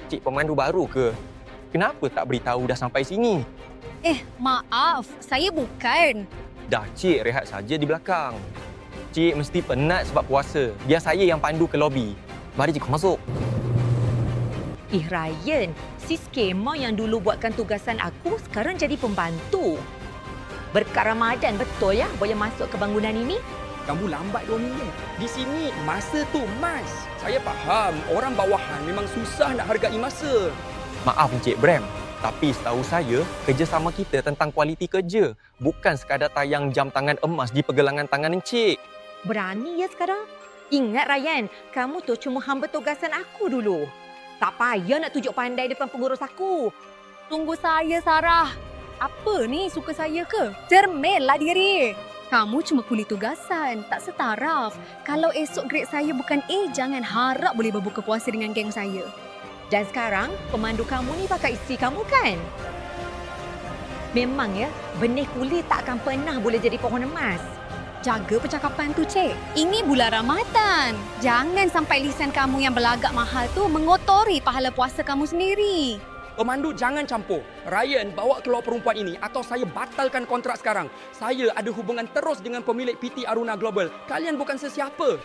Cik pemandu baru ke? Kenapa tak beritahu dah sampai sini? Maaf, saya bukan. Dah cik rehat saja di belakang. Cik mesti penat sebab puasa. Biar saya yang pandu ke lobi. Mari cik masuk. Ryan, si skema yang dulu buatkan tugasan aku sekarang jadi pembantu. Berkat Ramadan betul ya boleh masuk ke bangunan ini? Kamu lambat 2 minit. Di sini, masa tu emas. Saya faham, orang bawahan memang susah nak hargai masa. Maaf Encik Bram, tapi setahu saya, kerjasama kita tentang kualiti kerja. Bukan sekadar tayang jam tangan emas di pergelangan tangan Encik. Berani ya sekarang? Ingat Ryan, kamu tu cuma hamba tugasan aku dulu. Tak payah nak tunjuk pandai depan pengurus aku. Tunggu saya, Sarah. Apa ni, suka saya ke? Cerminlah diri. Kamu cuma kuli tugasan, tak setaraf. Kalau esok grade saya bukan A, jangan harap boleh berbuka puasa dengan geng saya. Dan sekarang, pemandu kamu ni pakai isteri kamu kan? Memang ya, benih kulit tak akan pernah boleh jadi pohon emas. Jaga percakapan tu, Cik. Ini bulan Ramadan. Jangan sampai lisan kamu yang berlagak mahal tu mengotori pahala puasa kamu sendiri. Pemandu jangan campur. Ryan bawa keluar perempuan ini atau saya batalkan kontrak sekarang. Saya ada hubungan terus dengan pemilik PT Aruna Global. Kalian bukan sesiapa.